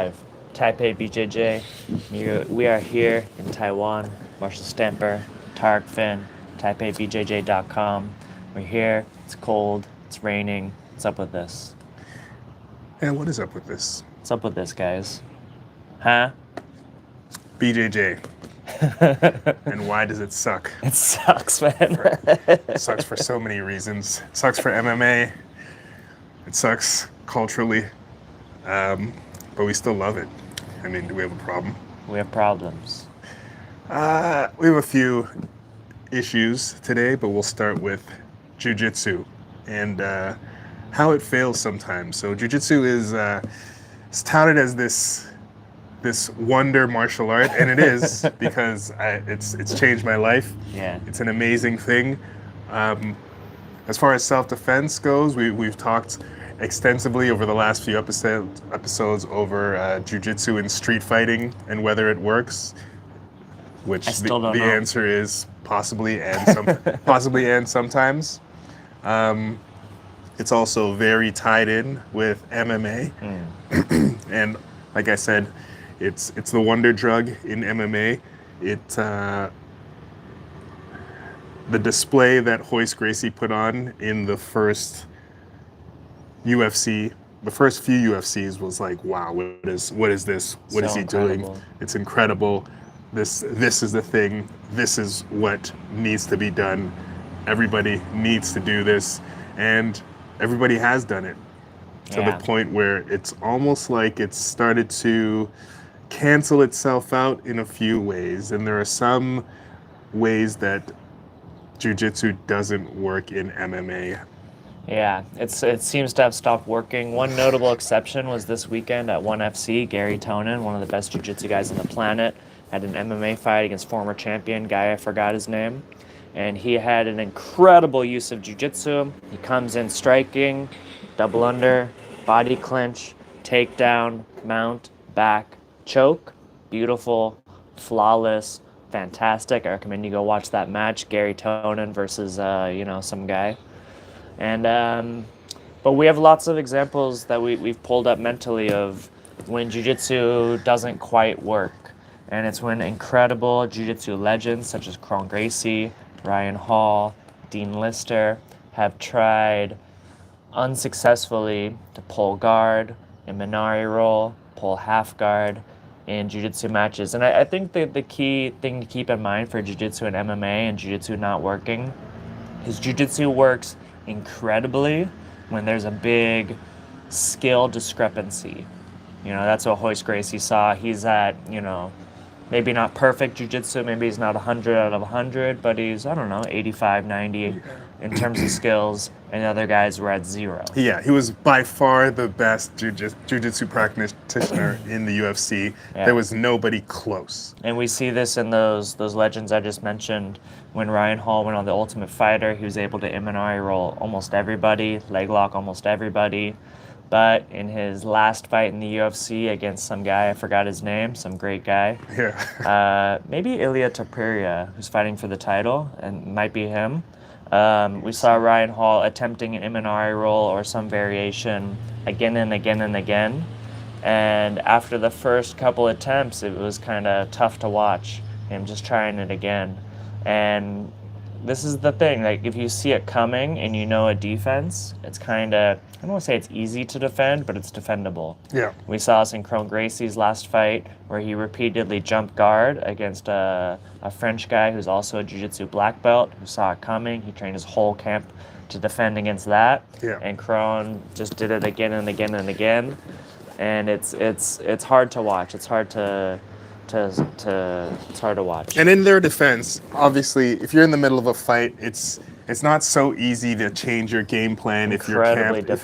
live. Taipei BJJ. We are here in Taiwan. Marshall Stamper, Tarek Finn, TaipeiBJJ.com. We're here. It's cold. It's raining. What's up with this? And what is up with this? What's up with this, guys? Huh? BJJ. And why does it suck? It sucks, man. It sucks for so many reasons. It sucks for MMA. It sucks culturally. But we still love it. I mean, do we have a problem? We have problems. We have a few issues today, but we'll start with Jiu-Jitsu and how it fails sometimes. So Jiu-Jitsu is it's touted as this wonder martial art, and it is because it's changed my life. Yeah. It's an amazing thing. As far as self-defense goes, we've talked extensively over the last few episodes over Jiu-Jitsu and street fighting and whether it works, which the answer is possibly and sometimes. It's also very tied in with MMA, and like I said, it's the wonder drug in MMA. The display that Royce Gracie put on in the first UFC, the first few UFCs was like, wow, what is this? What is he doing? It's incredible. This is the thing. This is what needs to be done. Everybody needs to do this, and everybody has done it to the point where it's almost like it's started to cancel itself out in a few ways. And there are some ways that Jiu-Jitsu doesn't work in MMA. Yeah, it seems to have stopped working. One notable exception was this weekend at 1FC. Gary Tonin, one of the best jiu-jitsu guys on the planet, had an MMA fight against former champion guy, I forgot his name. And he had an incredible use of jiu-jitsu. He comes in striking, double under, body clinch, takedown, mount, back, choke. Beautiful, flawless, fantastic. I recommend you go watch that match, Gary Tonin versus some guy. And but we have lots of examples that we've pulled up mentally of when jiu-jitsu doesn't quite work. And it's when incredible jiu-jitsu legends such as Kron Gracie, Ryan Hall, Dean Lister have tried unsuccessfully to pull guard, in Minari roll, pull half guard in jiu-jitsu matches. And I think the key thing to keep in mind for jiu-jitsu and MMA and jiu-jitsu not working is jiu-jitsu works incredibly when there's a big skill discrepancy. That's what Royce Gracie saw. He's at, maybe not perfect jiu-jitsu, maybe he's not 100 out of 100, but he's, 85, 90 in terms of skills, and the other guys were at 0. Yeah, he was by far the best jiu-jitsu practitioner in the UFC. Yeah. There was nobody close. And we see this in those legends I just mentioned. When Ryan Hall went on The Ultimate Fighter, he was able to Imanari roll almost everybody, leg lock almost everybody. But in his last fight in the UFC against some guy, I forgot his name, some great guy. Yeah. Maybe Ilia Topuria, who's fighting for the title, and might be him. We saw Ryan Hall attempting an Imanari roll or some variation again and again and again. And after the first couple attempts, it was kind of tough to watch him just trying it again. And this is the thing, like if you see it coming and you know a defense, it's kind of, I don't want to say it's easy to defend, but it's defendable. Yeah. We saw this in Kron Gracie's last fight where he repeatedly jumped guard against a French guy who's also a jiu-jitsu black belt who saw it coming. He trained his whole camp to defend against that. Yeah. And Kron just did it again and again and again. And it's hard to watch. It's hard to watch. And in their defense, obviously, if you're in the middle of a fight, it's not so easy to change your game plan if your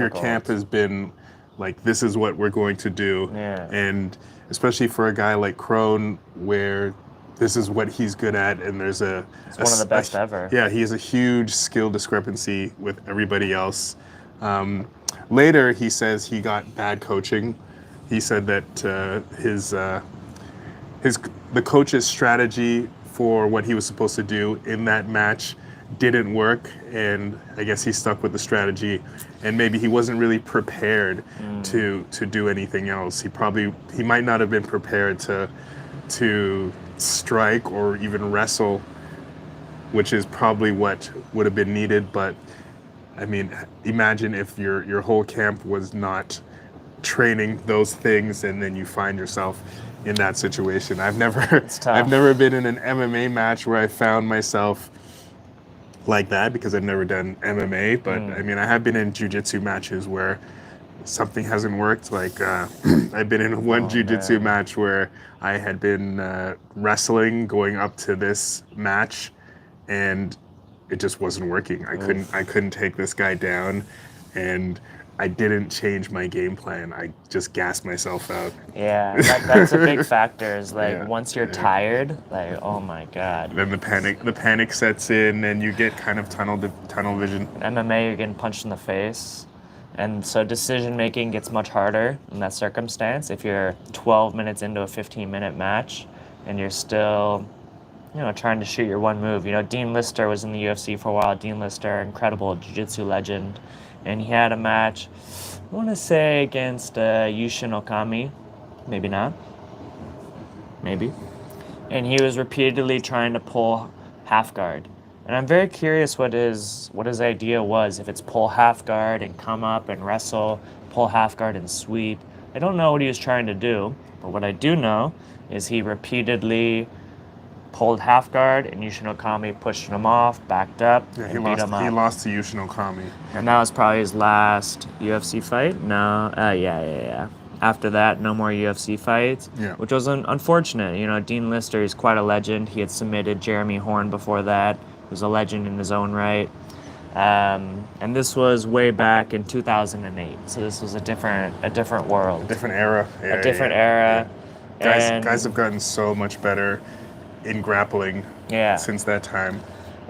camp has been like, this is what we're going to do. Yeah. And especially for a guy like Kron, where this is what he's good at, and it's one of the best ever. Yeah, he has a huge skill discrepancy with everybody else. Later, he says he got bad coaching. He said that the coach's strategy for what he was supposed to do in that match didn't work, and I guess he stuck with the strategy, and maybe he wasn't really prepared to do anything else. He might not have been prepared to strike or even wrestle, which is probably what would have been needed. But I mean, imagine if your whole camp was not training those things, and then you find yourself in that situation. I've never been in an MMA match where I found myself like that, because I've never done MMA. But I mean, I have been in jiu-jitsu matches where something hasn't worked. Like I've been in one jiu-jitsu match where I had been wrestling going up to this match, and it just wasn't working. I couldn't take this guy down, and I didn't change my game plan. I just gassed myself out. Yeah, that's a big factor. Is like once you're tired, like oh my god. Then the panic sets in, and you get kind of tunnel vision. In MMA, you're getting punched in the face, and so decision making gets much harder in that circumstance. If you're 12 minutes into a 15-minute match, and you're still, trying to shoot your one move. Dean Lister was in the UFC for a while. Dean Lister, incredible jiu-jitsu legend. And he had a match, I want to say, against Yushin Okami. Maybe not. Maybe. And he was repeatedly trying to pull half guard. And I'm very curious what his idea was. If it's pull half guard and come up and wrestle, pull half guard and sweep. I don't know what he was trying to do. But what I do know is he repeatedly pulled half guard, and Yushin Okami pushed him off, backed up, and beat him up. He lost to Yushin Okami. And that was probably his last UFC fight? No? Yeah. After that, no more UFC fights, which was unfortunate. Dean Lister is quite a legend. He had submitted Jeremy Horn before that. He was a legend in his own right. And this was way back in 2008. So this was a different world. Different era. A different era. Yeah. Guys have gotten so much better in grappling since that time.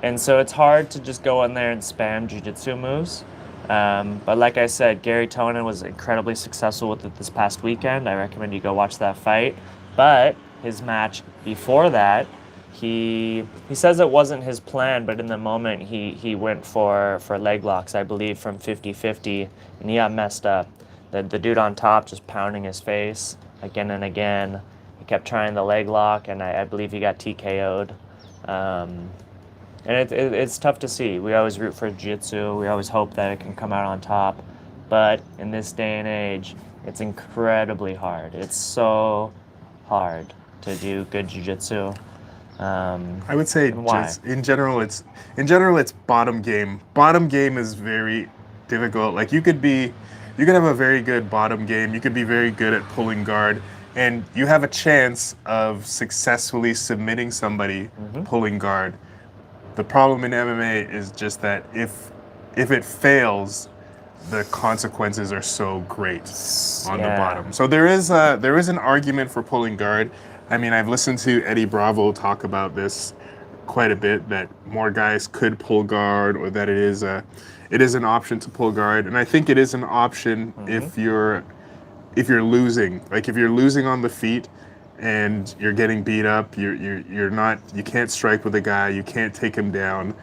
And so it's hard to just go in there and spam jiu-jitsu moves. But like I said, Gary Tonin was incredibly successful with it this past weekend. I recommend you go watch that fight. But his match before that, he says it wasn't his plan, but in the moment he went for leg locks, I believe, from 50-50, and he got messed up. The dude on top just pounding his face again and again. Kept trying the leg lock, and I believe he got TKO'd. And it's tough to see. We always root for jiu-jitsu. We always hope that it can come out on top. But in this day and age, it's incredibly hard. It's so hard to do good jiu-jitsu. I would say why? In general it's bottom game. Bottom game is very difficult. Like you could have a very good bottom game. You could be very good at pulling guard, and you have a chance of successfully submitting somebody pulling guard. The problem in MMA is just that if it fails, the consequences are so great on the bottom. So there is an argument for pulling guard. I mean, I've listened to Eddie Bravo talk about this quite a bit, that more guys could pull guard, or that it is an option to pull guard. And I think it is an option if you're losing. Like if you're losing on the feet and you're getting beat up, you can't strike with a guy, you can't take him down,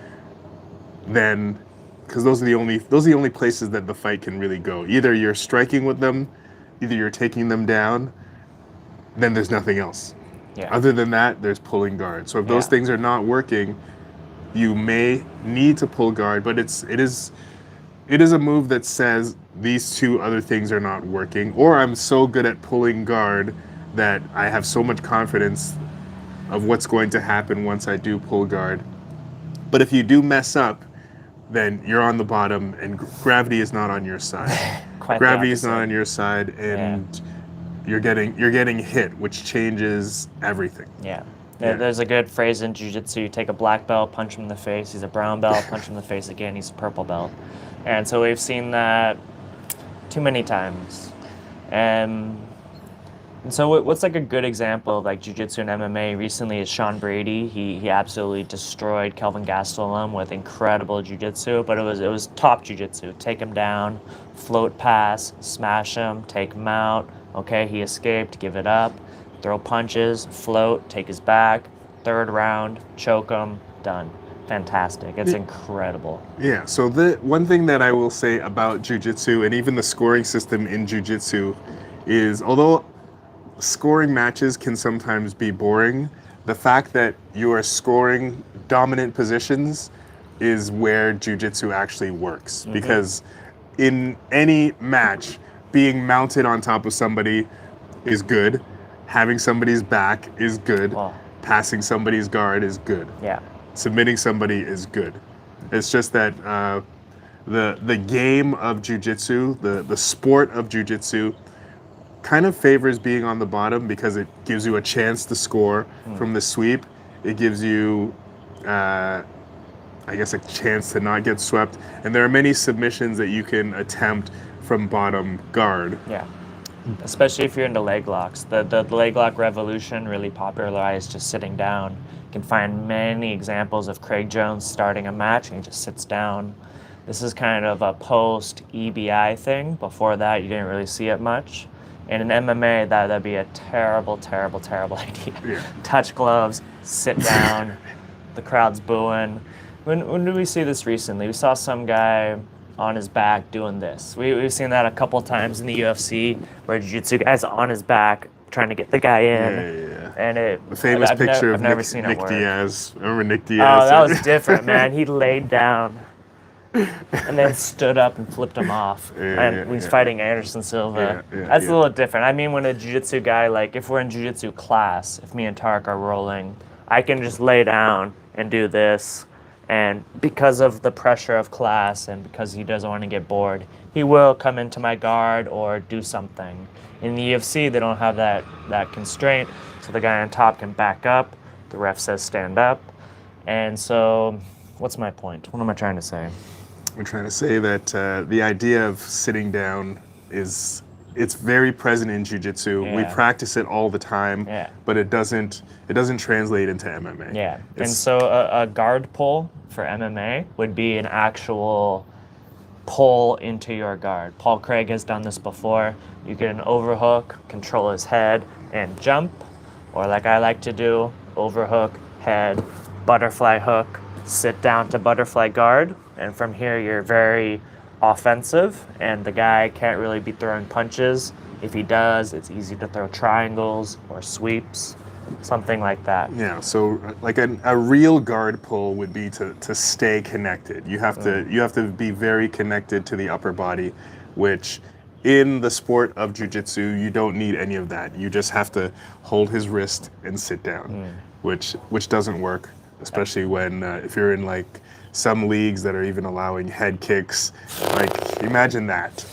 then, because those are the only places that the fight can really go. Either you're striking with them, either you're taking them down, then there's nothing else. Yeah. Other than that, there's pulling guard. So if those things are not working, you may need to pull guard, but it is a move that says these two other things are not working, or I'm so good at pulling guard that I have so much confidence of what's going to happen once I do pull guard. But if you do mess up, then you're on the bottom, and gravity is not on your side. Gravity is not on your side, and you're getting hit, which changes everything. Yeah. There's a good phrase in jiu-jitsu: you take a black belt, punch him in the face. He's a brown belt, punch him in the face again. He's a purple belt. And so we've seen that too many times. And so what's like a good example of like jiu-jitsu and MMA recently is Sean Brady. He absolutely destroyed Kelvin Gastelum with incredible jiu-jitsu, but it was top jiu-jitsu. Take him down, float pass, smash him, take him out. Okay, he escaped, give it up, throw punches, float, take his back, third round, choke him, done. fantastic. It's incredible. Yeah, so the one thing that I will say about Jiu-Jitsu and even the scoring system in Jiu-Jitsu is, although scoring matches can sometimes be boring, the fact that you are scoring dominant positions is where Jiu-Jitsu actually works. Because in any match, being mounted on top of somebody is good, having somebody's back is good, Wow. passing somebody's guard is good. Yeah. Submitting somebody is good. It's just that the game of Jiu-Jitsu, the sport of Jiu-Jitsu, kind of favors being on the bottom because it gives you a chance to score from the sweep. It gives you, I guess, a chance to not get swept. And there are many submissions that you can attempt from bottom guard. Yeah. Especially if you're into leg locks. The leg lock revolution really popularized just sitting down. You can find many examples of Craig Jones starting a match and he just sits down. This is kind of a post-EBI thing. Before that, you didn't really see it much. And in MMA, that'd be a terrible, terrible, terrible idea. Yeah. Touch gloves, sit down, the crowd's booing. When did we see this recently? We saw some guy on his back doing this. We've seen that a couple times in the UFC where jiu-jitsu guy's on his back trying to get the guy in. Yeah. And The famous picture of never seen Nick it work. Diaz. Remember Nick Oh, Diaz? that was different, man. He laid down and then stood up and flipped him off. And he's fighting Anderson Silva. That's a little different. I mean, when a jiu-jitsu guy, like if we're in jiu-jitsu class, if me and Tarek are rolling, I can just lay down and do this. And because of the pressure of class and because he doesn't want to get bored, he will come into my guard or do something. In the UFC, they don't have that constraint, so the guy on top can back up. The ref says stand up. And so, what's my point? What am I trying to say? We're trying to say that the idea of sitting down it's very present in Jiu-Jitsu. Yeah. We practice it all the time, but it doesn't translate into MMA. Yeah, and so a guard pull for MMA would be an actual pull into your guard. Paul Craig has done this before. You get an overhook, control his head, and jump. Or like I like to do, overhook, head, butterfly hook, sit down to butterfly guard. And from here, you're very offensive, and the guy can't really be throwing punches. If he does, it's easy to throw triangles or sweeps, something like that. Yeah, so like a real guard pull would be to stay connected. You have to be very connected to the upper body, which in the sport of jiu-jitsu, you don't need any of that. You just have to hold his wrist and sit down, which doesn't work, especially when if you're in like some leagues that are even allowing head kicks. Like, imagine that.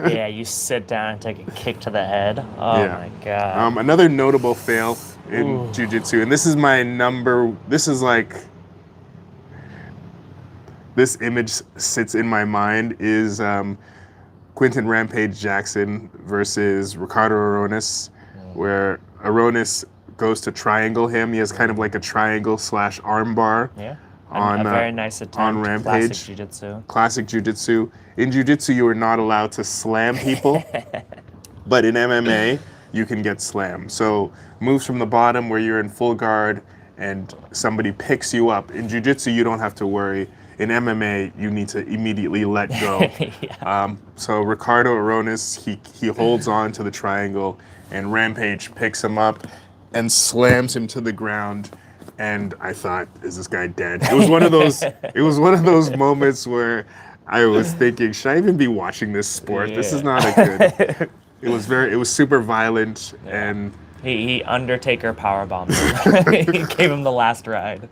Yeah, you sit down and take a kick to the head. Oh my God. Another notable fail in Jiu-Jitsu, and this is this image sits in my mind, is Quinton Rampage Jackson versus Ricardo Aronis, where Aronis goes to triangle him. He has kind of like a triangle / armbar. Yeah. A very nice attempt. On Rampage. Classic Jiu-Jitsu. Classic Jiu-Jitsu. In Jiu-Jitsu, you are not allowed to slam people, but in MMA, you can get slammed. So moves from the bottom where you're in full guard and somebody picks you up. In Jiu-Jitsu, you don't have to worry. In MMA, you need to immediately let go. So Ricardo Aronis, he holds on to the triangle, and Rampage picks him up and slams him to the ground. And I thought, is this guy dead? It was one of those. It was one of those moments where I was thinking, should I even be watching this sport? This is not a good. It was super violent, and he Undertaker powerbombed him. He gave him the last ride.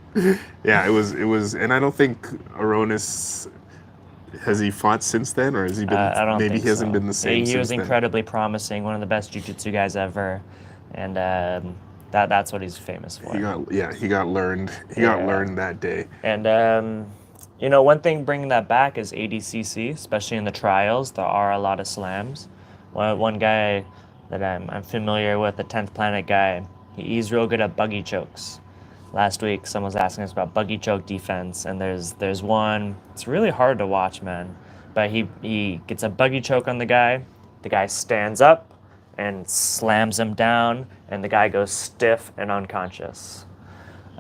Yeah, it was, and I don't think Aronis, has he fought since then, or has he been? I don't maybe think he hasn't so. been the same. He was since incredibly promising, one of the best jiu-jitsu guys ever, and that's what he's famous for. He got learned. He got learned that day. And one thing bringing that back is ADCC, especially in the trials. There are a lot of slams. One guy that I'm familiar with, the 10th Planet guy, he's real good at buggy chokes. Last week, someone was asking us about buggy choke defense, and there's one. It's really hard to watch, man. But he gets a buggy choke on the guy stands up and slams him down, and the guy goes stiff and unconscious.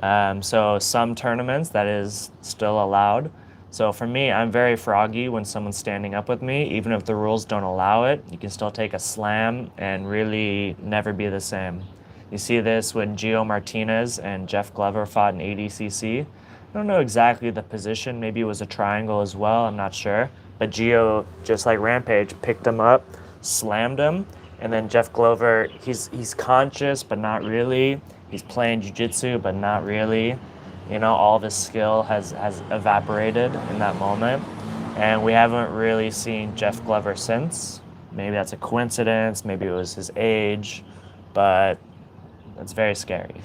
So some tournaments that is still allowed. So for me, I'm very froggy when someone's standing up with me. Even if the rules don't allow it, you can still take a slam and really never be the same. You see this when Gio Martinez and Jeff Glover fought in ADCC. I don't know exactly the position. Maybe it was a triangle as well. I'm not sure. But Gio, just like Rampage, picked him up, slammed him, and then Jeff Glover, he's conscious but not really. He's playing jiu-jitsu but not really. You know, all of his skill has evaporated in that moment. And we haven't really seen Jeff Glover since. Maybe that's a coincidence, maybe it was his age, but it's very scary.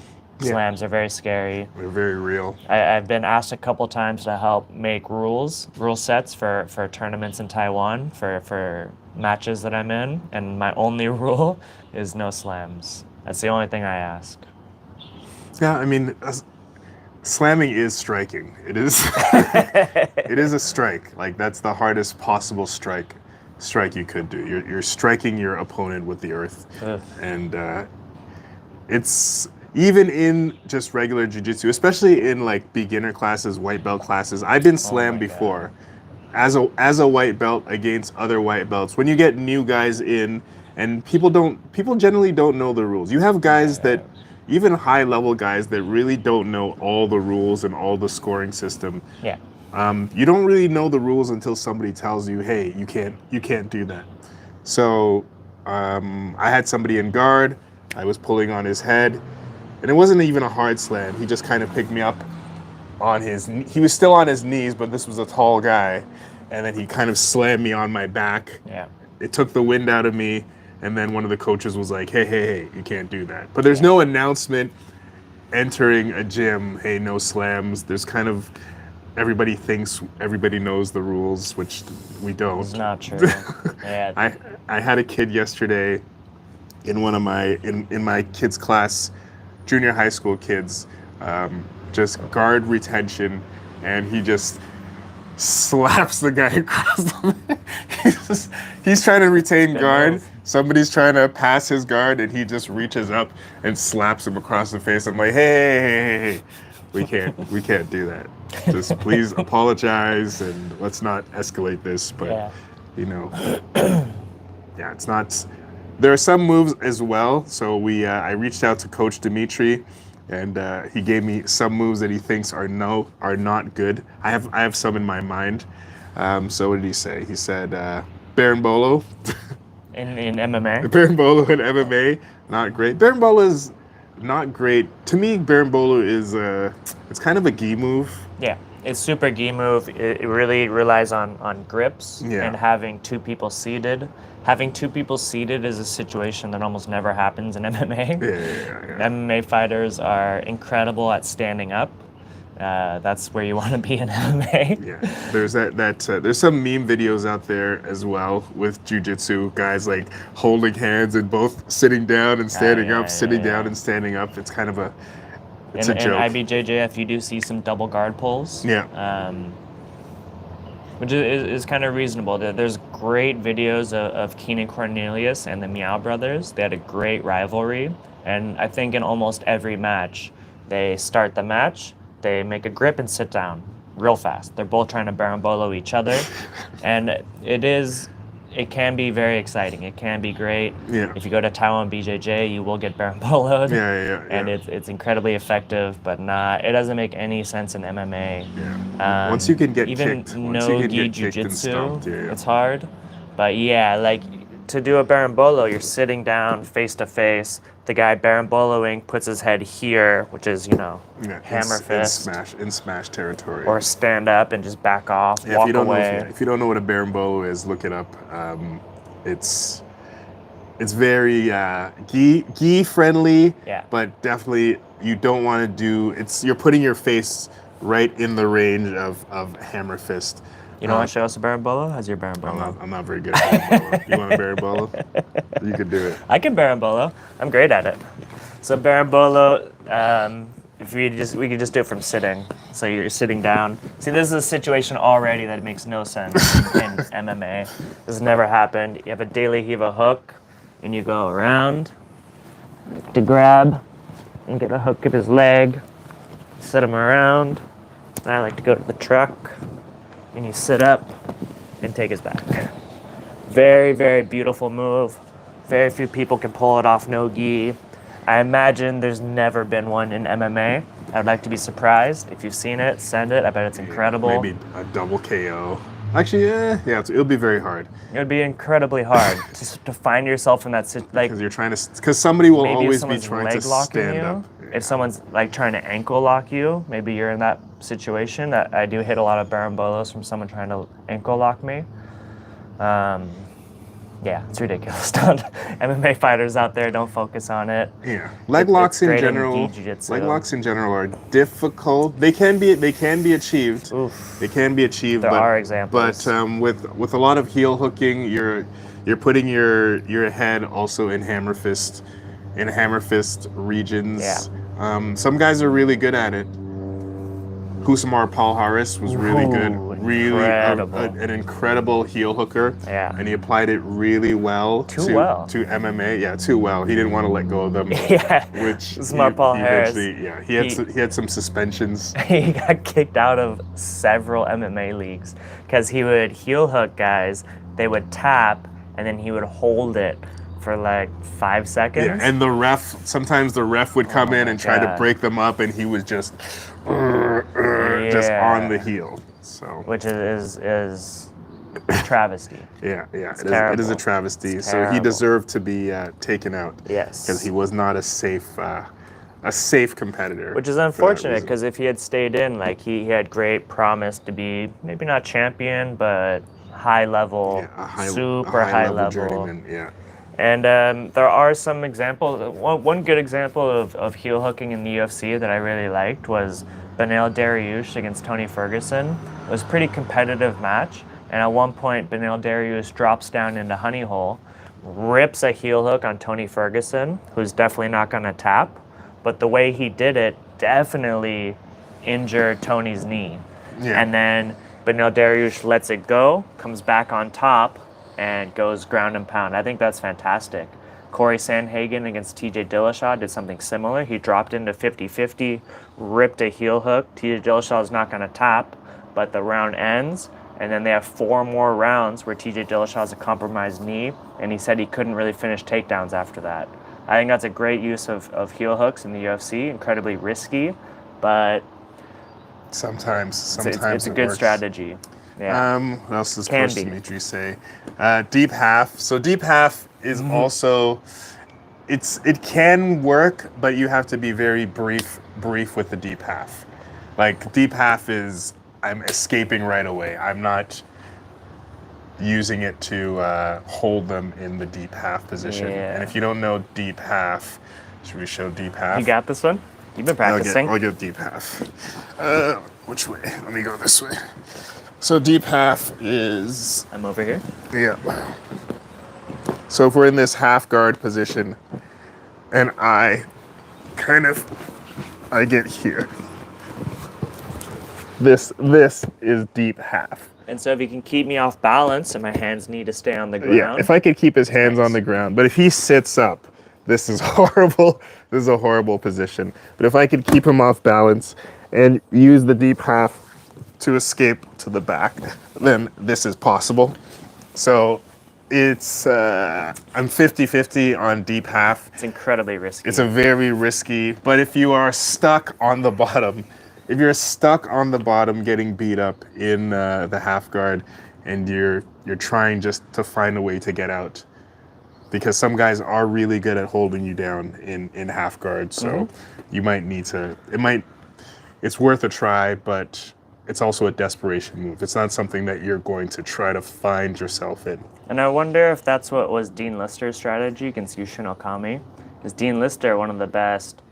Slams are very scary. They're very real. I've been asked a couple times to help make rule sets for tournaments in Taiwan, for matches that I'm in, and my only rule is no slams. That's the only thing I ask. Yeah, I mean, slamming is striking. It is. It is a strike. Like, that's the hardest possible strike you could do. You're striking your opponent with the earth, and it's even in just regular jiu-jitsu, especially in like beginner classes, white belt classes. I've been slammed before, as a white belt against other white belts. When you get new guys in, and people generally don't know the rules. You have guys that. Even high-level guys that really don't know all the rules and all the scoring system. Yeah. You don't really know the rules until somebody tells you, "Hey, you can't do that." So I had somebody in guard. I was pulling on his head, and it wasn't even a hard slam. He just kind of picked me up on his. He was still on his knees, but this was a tall guy, and then he kind of slammed me on my back. Yeah. It took the wind out of me. And then one of the coaches was like, hey, you can't do that. But there's no announcement entering a gym, hey, no slams. There's kind of, everybody thinks everybody knows the rules, which we don't. It's not true. Yeah. I had a kid yesterday in one of in my kids' class, junior high school kids, just guard retention, and he just slaps the guy across the he's trying to retain guard. Somebody's trying to pass his guard, and he just reaches up and slaps him across the face. I'm like, hey, we can't do that. Just please apologize, and let's not escalate this. But you know, it's not. There are some moves as well. So I reached out to Coach Dimitri, and he gave me some moves that he thinks are not good. I have some in my mind. So what did he say? He said berimbolo. In MMA? Berimbolo in MMA, not great. Berimbolo is not great. To me, berimbolo is it's kind of a gi move. Yeah, it's super gi move. It really relies on grips and having two people seated. Having two people seated is a situation that almost never happens in MMA. Yeah. MMA fighters are incredible at standing up. That's where you want to be in MMA. Yeah, there's there's some meme videos out there as well with jiu-jitsu guys like holding hands and both sitting down and standing up, sitting down and standing up. It's kind of a joke. In IBJJF, you do see some double guard pulls. Yeah. Which is kind of reasonable. There's great videos of Keenan Cornelius and the Meow Brothers. They had a great rivalry, and I think in almost every match, they start the match. They make a grip and sit down real fast. They're both trying to berimbolo each other. And it can be very exciting. It can be great. Yeah. If you go to Taiwan BJJ, you will get berimboloed. Yeah. And it's incredibly effective, but it doesn't make any sense in MMA. Yeah. Once you can get even kicked, no-gi jiu-jitsu, it's hard. But like to do a berimbolo, you're sitting down face to face. The guy berimboloing puts his head here, which is, hammer fist. In smash territory. Or stand up and just back off, walk away. If you don't know what a berimbolo is, look it up. It's very gi friendly, but definitely you don't want to do. You're putting your face right in the range of hammer fist. You don't want to show us a berimbolo? How's your berimbolo? I'm not very good at berimbolo. You want a berimbolo? You could do it. I can berimbolo. I'm great at it. So berimbolo, if we could just do it from sitting. So you're sitting down. See, this is a situation already that makes no sense in MMA. This has never happened. You have a De La Riva hook, and you go around to grab and get a hook of his leg. Set him around. I like to go to the truck, and you sit up and take his back. Very, very beautiful move. Very few people can pull it off no gi. I imagine there's never been one in MMA. I'd like to be surprised. If you've seen it, send it. I bet it's incredible. Maybe a double KO. Actually, it'll be very hard. It would be incredibly hard to find yourself in that situation. Like, because you're trying to, because somebody will always be trying to stand you, up. If someone's like trying to ankle lock you, maybe you're in that situation. That I do hit a lot of berimbolos from someone trying to ankle lock me. Yeah, it's ridiculous. MMA fighters out there, don't focus on it. Yeah, leg locks in general. Leg locks in general are difficult. They can be achieved. Oof. They can be achieved. There are examples. But with a lot of heel hooking, you're putting your head also in hammer fist regions. Yeah. Some guys are really good at it. Husamar Palhares was really good. Really an incredible heel hooker. Yeah. And he applied it really well to MMA. Yeah, too well. He didn't want to let go of them. Yeah. Which Husamar Palhares. He had some suspensions. He got kicked out of several MMA leagues because he would heel hook guys, they would tap, and then he would hold it for like 5 seconds. Yeah, and sometimes the ref would come in and try to break them up, and he was just on the heel. So, which is a travesty. It is a travesty. So he deserved to be taken out. Yes, because he was not a safe competitor. Which is unfortunate, because if he had stayed in, like he had great promise to be maybe not champion, but high level, super high level journeyman. Yeah. And there are some examples. One good example of heel hooking in the UFC that I really liked was Beneil Dariush against Tony Ferguson. It was a pretty competitive match, and at one point Beneil Dariush drops down into honey hole, rips a heel hook on Tony Ferguson, who's definitely not going to tap, but the way he did it definitely injured Tony's knee. Yeah. And then Beneil Dariush lets it go, comes back on top, and goes ground and pound. I think that's fantastic. Corey Sandhagen against TJ Dillashaw did something similar. He dropped into 50-50, ripped a heel hook. TJ Dillashaw is not going to tap, but the round ends, and then they have 4 more rounds where TJ Dillashaw has a compromised knee, and he said he couldn't really finish takedowns after that. I think that's a great use of heel hooks in the UFC, incredibly risky, but sometimes it's a good strategy. Yeah. What else does Coach Dimitri say? Deep half. So deep half is also, it can work, but you have to be very brief with the deep half. Like deep half is, I'm escaping right away. I'm not using it to hold them in the deep half position. Yeah. And if you don't know deep half, should we show deep half? You got this one? You've been practicing. I'll get deep half. Which way? Let me go this way. So deep half is... I'm over here? Yeah. So if we're in this half guard position, and I get here. This is deep half. And so if you can keep me off balance and my hands need to stay on the ground. Yeah, if I could keep his hands on the ground. But if he sits up, this is horrible. This is a horrible position. But if I could keep him off balance and use the deep half to escape to the back, then this is possible. So it's, I'm 50-50 on deep half. It's incredibly risky. It's a very risky, but if you are stuck on the bottom, getting beat up in the half guard, and you're trying just to find a way to get out, because some guys are really good at holding you down in half guard, so you might need to, it's worth a try, but it's also a desperation move. It's not something that you're going to try to find yourself in. And I wonder if that's what was Dean Lister's strategy against Yushin Okami. Is Dean Lister one of the best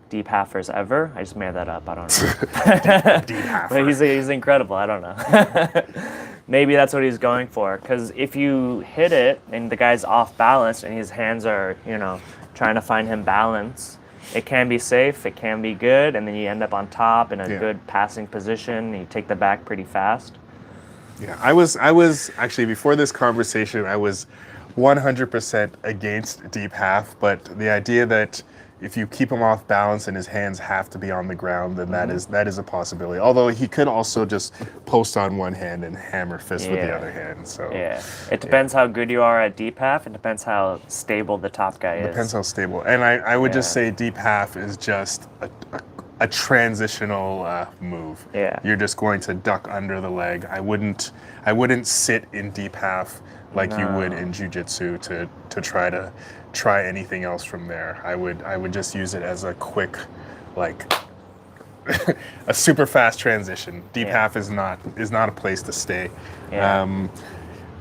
deep halfers ever? I just made that up. I don't know. Deep halfer. But he's incredible. I don't know. Maybe that's what he's going for. Because if you hit it and the guy's off balance and his hands are, trying to find him balance, it can be safe, it can be good, and then you end up on top in a good passing position, and you take the back pretty fast. Yeah, I was actually, before this conversation, I was 100% against deep half, but the idea that if you keep him off balance and his hands have to be on the ground, then that is a possibility. Although he could also just post on one hand and hammer fist with the other hand. So it depends how good you are at deep half. It depends how stable the top guy is. Depends how stable. And I would just say deep half is just a transitional move. Yeah. You're just going to duck under the leg. I wouldn't sit in deep half like you would in jiu-jitsu to try anything else from there. I would just use it as a quick, like a super fast transition. Deep half is not a place to stay. Yeah.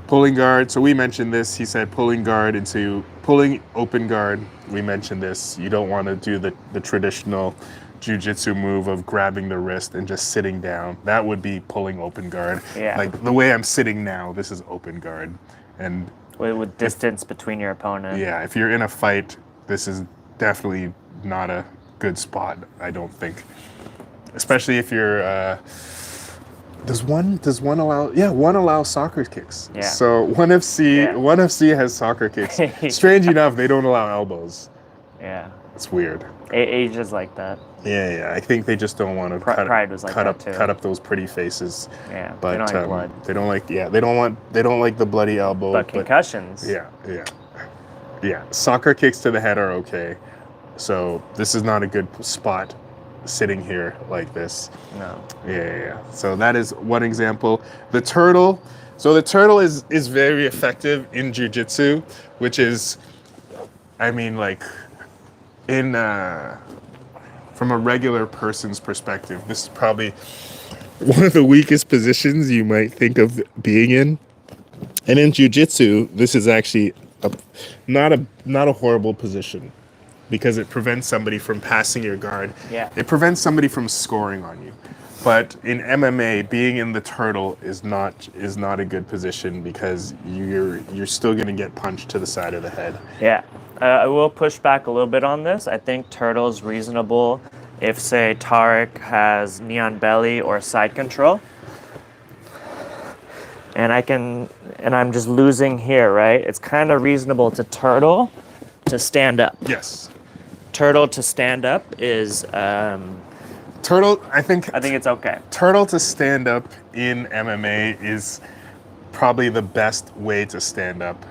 Pulling guard. So we mentioned this. He said pulling guard into pulling open guard. We mentioned this. You don't want to do the traditional jiu-jitsu move of grabbing the wrist and just sitting down. That would be pulling open guard. Yeah. Like the way I'm sitting now, this is open guard. And with distance between your opponent. yeah, if you're in a fight, this is definitely not a good spot, I don't think. Especially if you're does one allow one allows soccer kicks. Yeah. So one FC has soccer kicks. Strange enough, they don't allow elbows. Yeah. It's weird. Asia's like that. Yeah. I think they just don't want to Pride was like that too. cut up those pretty faces. Yeah. But they don't like blood. They don't like the bloody elbow. But concussions. Yeah. Soccer kicks to the head are okay. So this is not a good spot sitting here like this. No. Yeah. So that is one example. The turtle. So the turtle is very effective in jiu-jitsu, which is, I mean, like, in from a regular person's perspective, this is probably one of the weakest positions you might think of being in. And in jiu-jitsu, this is actually not a horrible position because it prevents somebody from passing your guard. Yeah. It prevents somebody from scoring on you. But in MMA, being in the turtle is not a good position because you're still going to get punched to the side of the head. Yeah. I will push back a little bit on this. I think turtle is reasonable if, say, Tarek has knee on belly or side control. And I'm just losing here, right? It's kind of reasonable to turtle to stand up. Yes. Turtle to stand up is turtle, I think it's okay. Turtle to stand up in MMA is probably the best way to stand up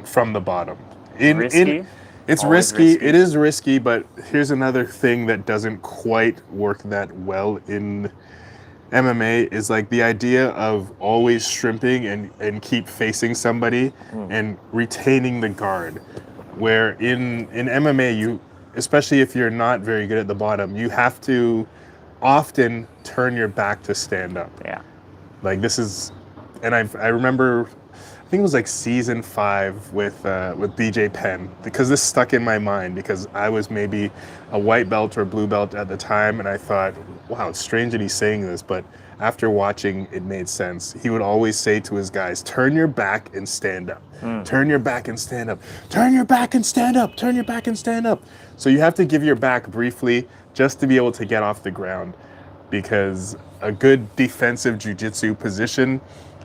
from the bottom. Risky? It's Always risky. risky. It is risky, but here's another thing that doesn't quite work that well in MMA is like the idea of always shrimping and keep facing somebody and retaining the guard. Where in MMA, you, especially if you're not very good at the bottom, you have to often turn your back to stand up. Yeah. Like this is, and I remember, I think it was like season 5 with BJ Penn, because this stuck in my mind because I was maybe a white belt or blue belt at the time, and I thought, wow, it's strange that he's saying this, but after watching, it made sense. He would always say to his guys, turn your back and stand up. Turn your back and stand up. Turn your back and stand up. Turn your back and stand up. So you have to give your back briefly just to be able to get off the ground, because a good defensive jiu-jitsu position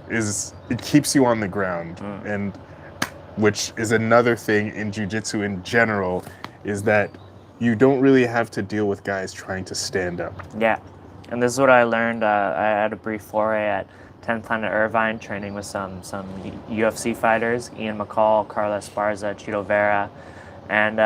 it keeps you on the ground. And which is another thing in jiu-jitsu in general, is that you don't really have to deal with guys trying to stand up. Yeah. And this is what I learned. I had a brief foray at 10th Planet Irvine, training with some UFC fighters, Ian McCall, Carlos Esparza, Chito Vera. And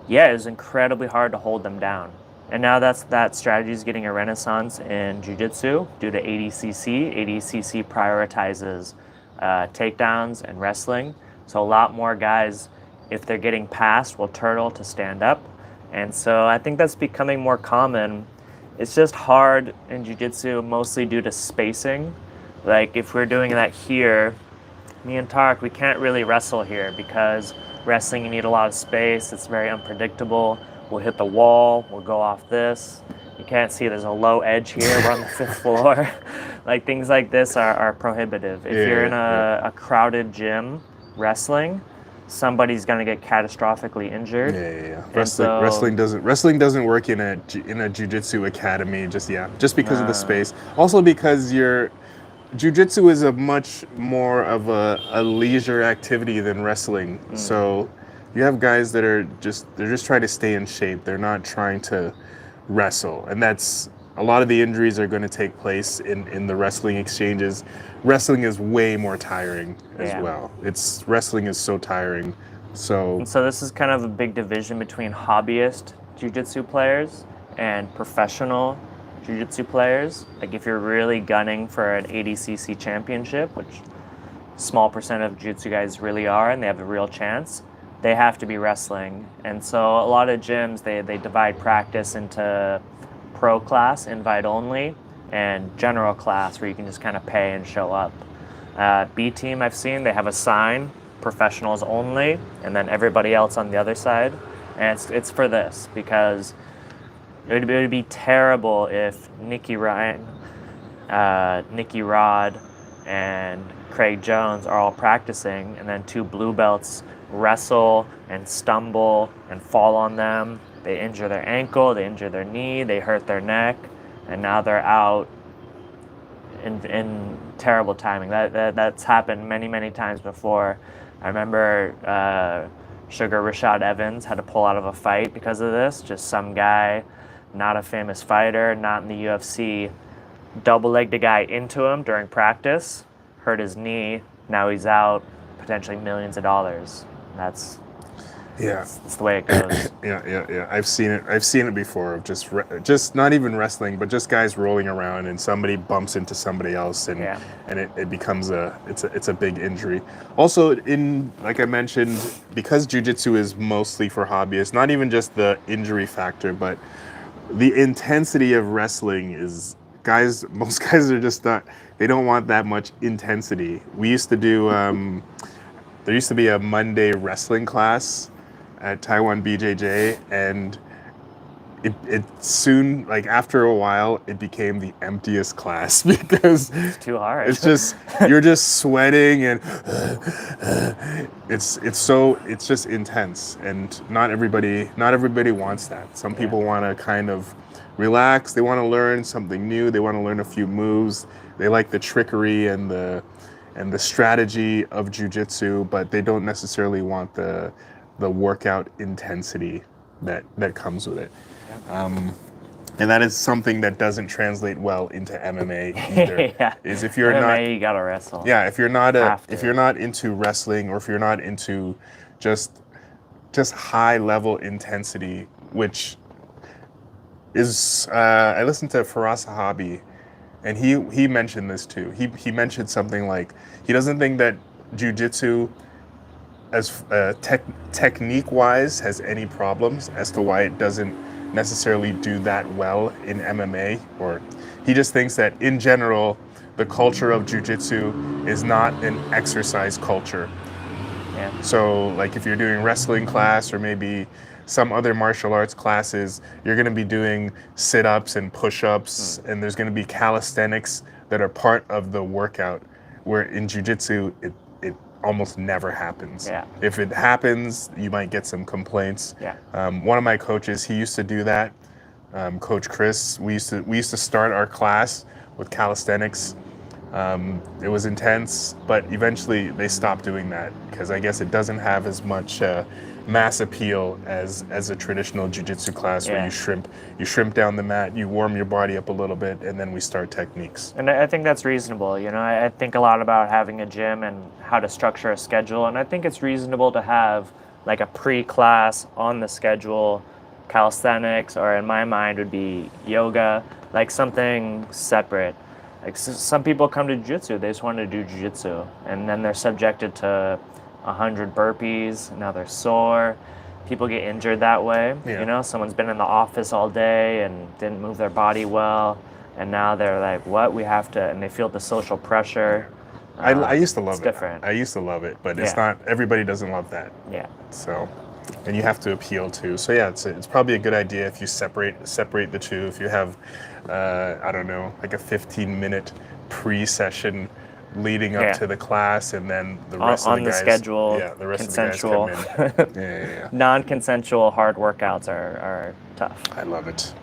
it was incredibly hard to hold them down. And now that strategy is getting a renaissance in jiu-jitsu due to ADCC. ADCC prioritizes takedowns and wrestling. So a lot more guys, if they're getting passed, will turtle to stand up. And so I think that's becoming more common. It's just hard in jiu-jitsu, mostly due to spacing. Like if we're doing that here, me and Tarek, we can't really wrestle here because wrestling, you need a lot of space. It's very unpredictable. We'll hit the wall. We'll go off this. You can't see there's a low edge here. We're on the 5th floor. Like things like this are prohibitive. If you're in a crowded gym wrestling, somebody's gonna get catastrophically injured. Yeah. Wrestling doesn't work in a jiu-jitsu academy just because of the space. Also because jiu-jitsu is a much more of a leisure activity than wrestling. So You have guys that are they're just trying to stay in shape. They're not trying to wrestle, and that's a lot of the injuries are going to take place in the wrestling exchanges. Wrestling is way more tiring as well. Wrestling is so tiring. So this is kind of a big division between hobbyist jiu-jitsu players and professional jiu-jitsu players. Like if you're really gunning for an ADCC championship, which small percent of jiu-jitsu guys really are, and they have a real chance, they have to be wrestling. And so a lot of gyms, they divide practice into pro class, invite only, and general class where you can just kind of pay and show up. B team I've seen, they have a sign, professionals only, and then everybody else on the other side. And it's for this, because it would be terrible if Nicky Ryan, Nicky Rod, and Craig Jones are all practicing, and then two blue belts wrestle and stumble and fall on them. They injure their ankle, they injure their knee, they hurt their neck, and now they're out in terrible timing. That's happened many times before. I remember Sugar Rashad Evans had to pull out of a fight because of this. Just some guy, not a famous fighter, not in the UFC, double-legged a guy into him during practice, hurt his knee, now he's out, potentially millions of dollars. That's the way it goes. Yeah. I've seen it before. Of just not even wrestling, but just guys rolling around and somebody bumps into somebody else, and it becomes it's a big injury. Also, like I mentioned, because jiu-jitsu is mostly for hobbyists, not even just the injury factor, but the intensity of wrestling is most guys are just not. They don't want that much intensity. We used to do. There used to be a Monday wrestling class at Taiwan BJJ, and it soon, like after a while, it became the emptiest class because it's too hard. It's just you're just sweating, and it's just intense, and not everybody wants that. Some people want to kind of relax. They want to learn something new. They want to learn a few moves. They like the trickery and the strategy of jiu-jitsu, but they don't necessarily want the workout intensity that comes with it. And that is something that doesn't translate well into MMA either. Is if you're MMA, you gotta wrestle. Yeah, if you're not into wrestling, or if you're not into just high level intensity, which is I listened to Faraz Sahabi, and he mentioned this too. He mentioned something like he doesn't think that jiu-jitsu as technique-wise has any problems as to why it doesn't necessarily do that well in MMA. Or he just thinks that in general, the culture of jiu-jitsu is not an exercise culture. Yeah. So like if you're doing wrestling class or maybe some other martial arts classes, you're going to be doing sit-ups and push-ups, and there's going to be calisthenics that are part of the workout, where in jiu-jitsu, it almost never happens. Yeah. If it happens, you might get some complaints. Yeah. One of my coaches, he used to do that. Coach Chris, we used to start our class with calisthenics. It was intense, but eventually they stopped doing that because I guess it doesn't have as much mass appeal as a traditional jiu-jitsu class where you shrimp down the mat, you warm your body up a little bit, and then we start techniques. And I think that's reasonable. You know, I think a lot about having a gym and how to structure a schedule, and I think it's reasonable to have like a pre-class on the schedule, calisthenics, or in my mind would be yoga, like something separate. Like some people come to jiu-jitsu, they just want to do jiu-jitsu, and then they're subjected to 100 burpees, now they're sore. People get injured that way. Yeah. You know, someone's been in the office all day and didn't move their body well, and now they're like, what, we have to, and they feel the social pressure. I used to love it. It's different. I used to love it, but it's not, everybody doesn't love that. Yeah. So, and you have to appeal to. So yeah, it's probably a good idea if you separate the two. If you have, I don't know, like a 15-minute pre-session leading up to the class, and then the rest of the guys, schedule, the rest consensual. of the guys come in. Yeah. Non-consensual hard workouts are tough. I love it.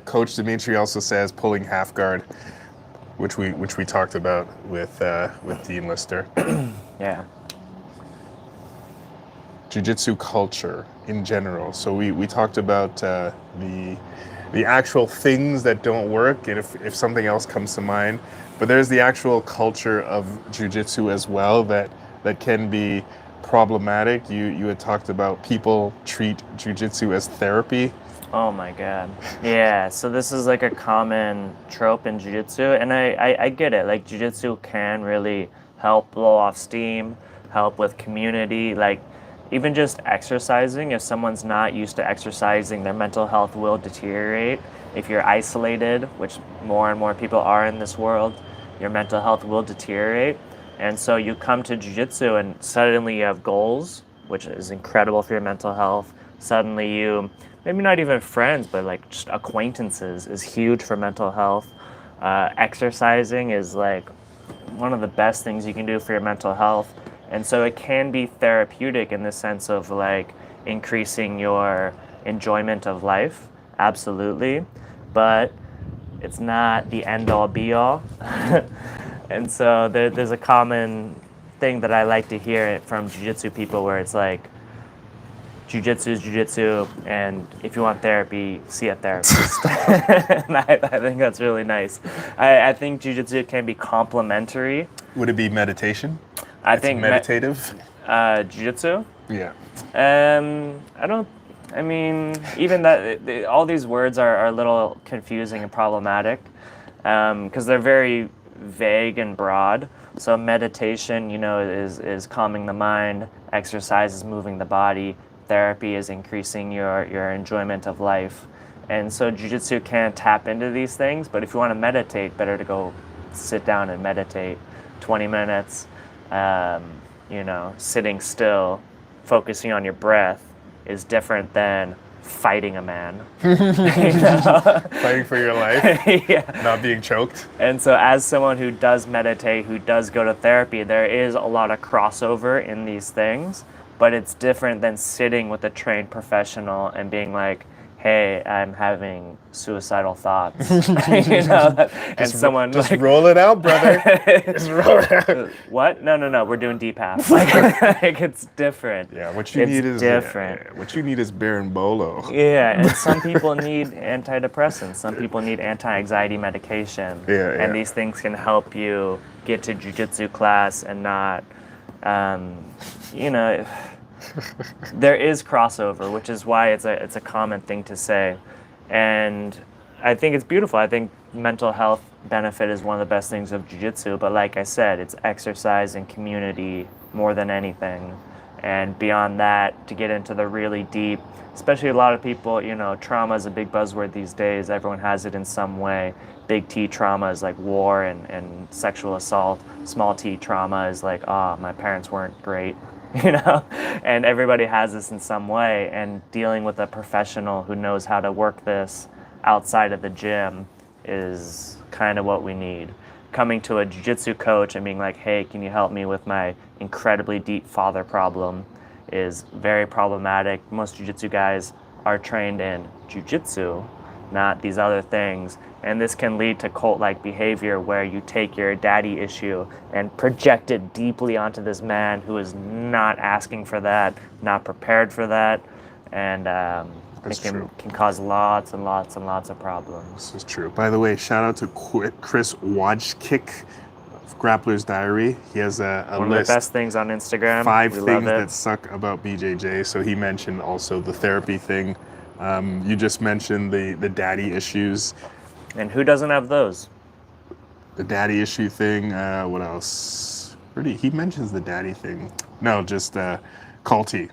Coach Dimitri also says pulling half guard, which we talked about with Dean Lister. Yeah. jiu-jitsu culture in general. So we talked about the actual things that don't work, and if something else comes to mind, but there's the actual culture of jiu-jitsu as well that can be problematic. You had talked about people treat jiu-jitsu as therapy. Oh my God. Yeah, so this is like a common trope in jiu-jitsu, and I get it. Like jiu-jitsu can really help blow off steam, help with community, like even just exercising. If someone's not used to exercising, their mental health will deteriorate. If you're isolated, which more and more people are in this world, your mental health will deteriorate. And so you come to jiu-jitsu and suddenly you have goals, which is incredible for your mental health. Suddenly you, maybe not even friends, but like just acquaintances is huge for mental health. Exercising is like one of the best things you can do for your mental health. And so it can be therapeutic in the sense of like increasing your enjoyment of life, absolutely. But it's not the end all be all. And so there's a common thing that I like to hear from jiu-jitsu people where it's like, jiu-jitsu is jiu-jitsu, and if you want therapy, see a therapist. And I think that's really nice. I think jiu-jitsu can be complementary. Would it be meditation? I think meditative. Jiu-jitsu. Yeah. I mean, even that, all these words are a little confusing and problematic because they're very vague and broad. So meditation, is calming the mind. Exercise is moving the body. Therapy is increasing your enjoyment of life. And so jiu-jitsu can tap into these things, but if you want to meditate, better to go sit down and meditate 20 minutes, sitting still, focusing on your breath is different than fighting a man. Fighting for your life, yeah. Not being choked. And so as someone who does meditate, who does go to therapy, there is a lot of crossover in these things, but it's different than sitting with a trained professional and being like, hey, I'm having suicidal thoughts. And someone just roll it out, brother. Just roll it out. What? No. We're doing deep half. Like it's different. Yeah, what you need is different. What you need is berimbolos. Yeah, and some people need antidepressants. Some people need anti-anxiety medication. And these things can help you get to jiu-jitsu class and not, there is crossover, which is why it's a common thing to say, and I think it's beautiful. I think mental health benefit is one of the best things of jiu-jitsu, but like I said, it's exercise and community more than anything. And beyond that, to get into the really deep, especially a lot of people, trauma is a big buzzword these days. Everyone has it in some way. Big T trauma is like war and sexual assault. Small T trauma is like, my parents weren't great. And everybody has this in some way, and dealing with a professional who knows how to work this outside of the gym is kind of what we need. Coming to a jiu-jitsu coach and being like, hey, can you help me with my incredibly deep father problem is very problematic. Most jiu-jitsu guys are trained in jiu-jitsu, not these other things. And this can lead to cult-like behavior where you take your daddy issue and project it deeply onto this man who is not asking for that, not prepared for that, and it can cause lots and lots and lots of problems. This is true. By the way, shout out to Chris Wojcik of Grappler's Diary. He has a one list. Of the best things on Instagram. 5 things that suck about BJJ. So he mentioned also the therapy thing. You just mentioned the daddy issues. And who doesn't have those? The daddy issue thing. What else? He mentions the daddy thing. No, just culty.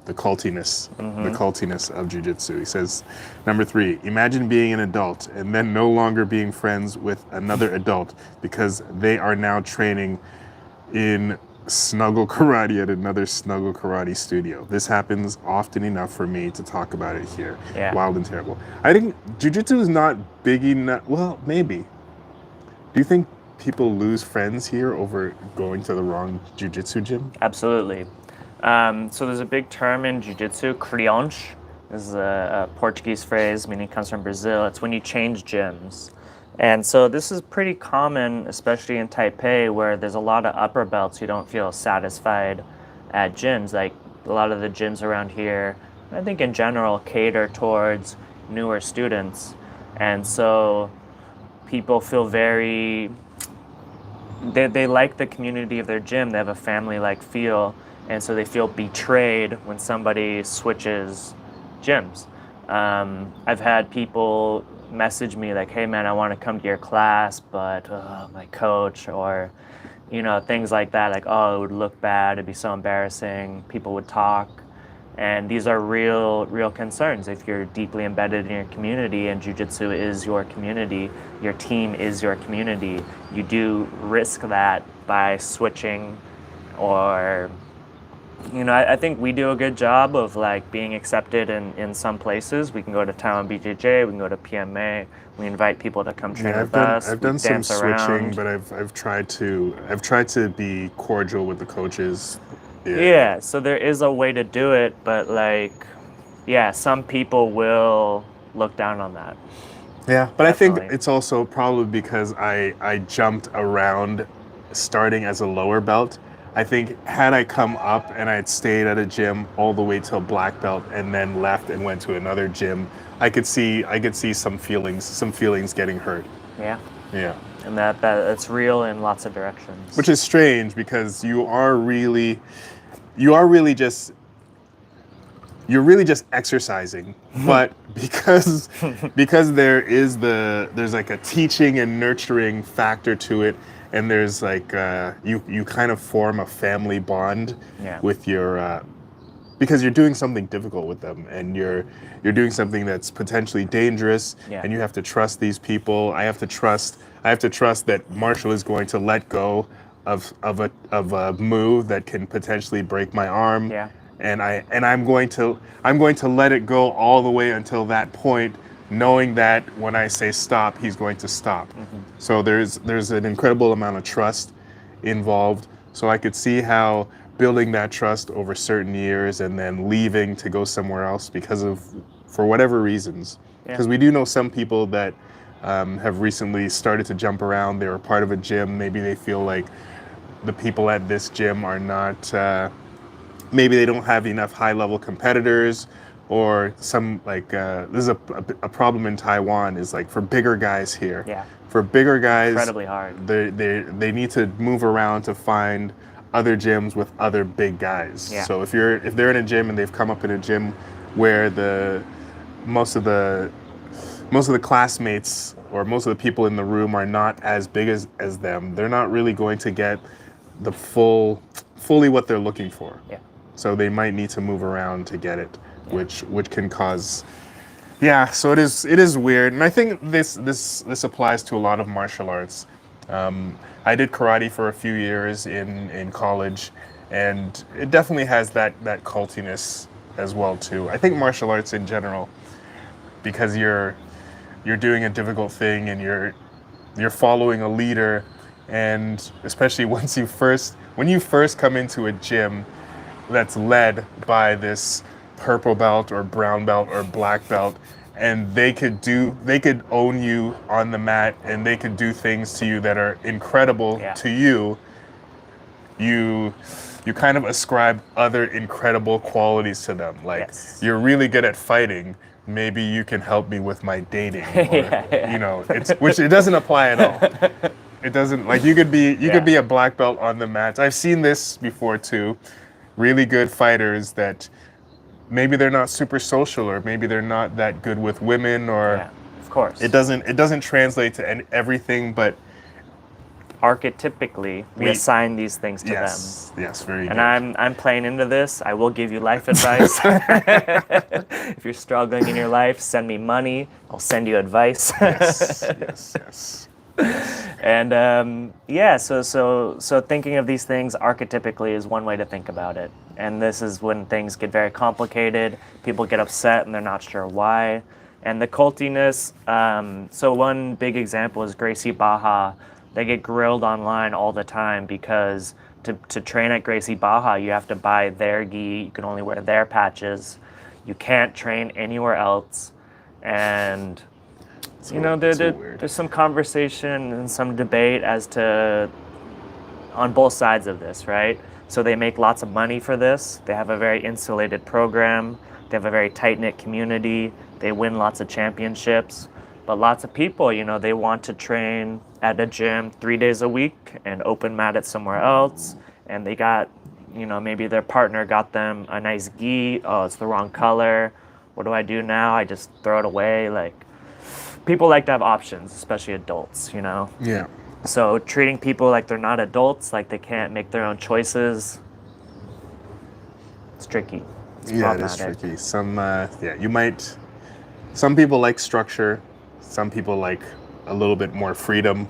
The cultiness. Mm-hmm. The cultiness of jiu-jitsu. He says, number 3, imagine being an adult and then no longer being friends with another adult because they are now training in snuggle karate at another snuggle karate studio. This happens often enough for me to talk about it here. Yeah. Wild and terrible. I think jiu-jitsu is not big enough. Well, maybe. Do you think people lose friends here over going to the wrong jiu-jitsu gym? Absolutely. So there's a big term in jiu-jitsu, crianche. This is a Portuguese phrase, meaning it comes from Brazil. It's when you change gyms. And so this is pretty common, especially in Taipei, where there's a lot of upper belts who don't feel satisfied at gyms. Like a lot of the gyms around here, I think in general, cater towards newer students. And so people feel they like the community of their gym. They have a family-like feel, and so they feel betrayed when somebody switches gyms. I've had people message me like, "Hey man, I want to come to your class, but my coach," or things like that. Like, "Oh, it would look bad. It'd be so embarrassing." People would talk, and these are real concerns. If you're deeply embedded in your community and jiu-jitsu is your community, your team is your community, you do risk that by switching. Or I think we do a good job of like being accepted in some places. We can go to Taiwan BJJ, we can go to PMA, we invite people to come train with us. I've done some switching, around. but I've tried to be cordial with the coaches. Yeah, so there is a way to do it, but like, yeah, some people will look down on that. Yeah, but Definitely. I think it's also probably because I jumped around starting as a lower belt. I think had I come up and I had stayed at a gym all the way till black belt and then left and went to another gym, I could see some feelings getting hurt. Yeah. Yeah. And that's real in lots of directions. Which is strange because you're really just exercising, but because there's like a teaching and nurturing factor to it, and there's like you kind of form a family bond with your because you're doing something difficult with them, and you're doing something that's potentially dangerous, and you have to trust these people. I have to trust that Marshall is going to let go of a move that can potentially break my arm. Yeah. And I'm going to let it go all the way until that point, knowing that when I say stop, he's going to stop. Mm-hmm. So there's an incredible amount of trust involved. So I could see how building that trust over certain years and then leaving to go somewhere else for whatever reasons. Because we do know some people that have recently started to jump around. They were part of a gym. Maybe they feel like the people at this gym are not. Maybe they don't have enough high-level competitors, or some like this is a problem in Taiwan is like for bigger guys here. Yeah. For bigger guys, incredibly hard. They need to move around to find other gyms with other big guys. Yeah. So if they're in a gym and they've come up in a gym where most of the classmates or most of the people in the room are not as big as them, they're not really going to get the fully what they're looking for. Yeah. So they might need to move around to get it, which can cause. Yeah, so it is weird, and I think this applies to a lot of martial arts. I did karate for a few years in college, and it definitely has that cultiness as well too. I think martial arts in general, because you're doing a difficult thing and you're following a leader, and especially when you first come into a gym that's led by this purple belt or brown belt or black belt, and they could own you on the mat, and they could do things to you that are incredible to you. You kind of ascribe other incredible qualities to them. Like, you're really good at fighting. Maybe you can help me with my dating. Or, which it doesn't apply at all. It doesn't, like, you could be a black belt on the mat. I've seen this before too. Really good fighters that maybe they're not super social, or maybe they're not that good with women, or of course it doesn't translate to everything, but archetypically we assign these things to them. Yes, very good. And I'm playing into this. I will give you life advice. If you're struggling in your life, send me money. I'll send you advice. Yes. And so thinking of these things archetypically is one way to think about it. And this is when things get very complicated. People get upset and they're not sure why. And the cultiness, so one big example is Gracie Baja. They get grilled online all the time because to train at Gracie Baja, you have to buy their gi. You can only wear their patches. You can't train anywhere else. And there's some conversation and some debate as to on both sides of this, right? So they make lots of money for this. They have a very insulated program. They have a very tight-knit community. They win lots of championships. But lots of people, you know, they want to train at a gym 3 days a week and open mat it somewhere else. And they got, you know, maybe their partner got them a nice gi. Oh, it's the wrong color. What do I do now? I just throw it away. Like, people like to have options, especially adults, you know? Yeah. So treating people like they're not adults, like they can't make their own choices, it's tricky. It's Yeah, it is tricky. Some people like structure. Some people like a little bit more freedom.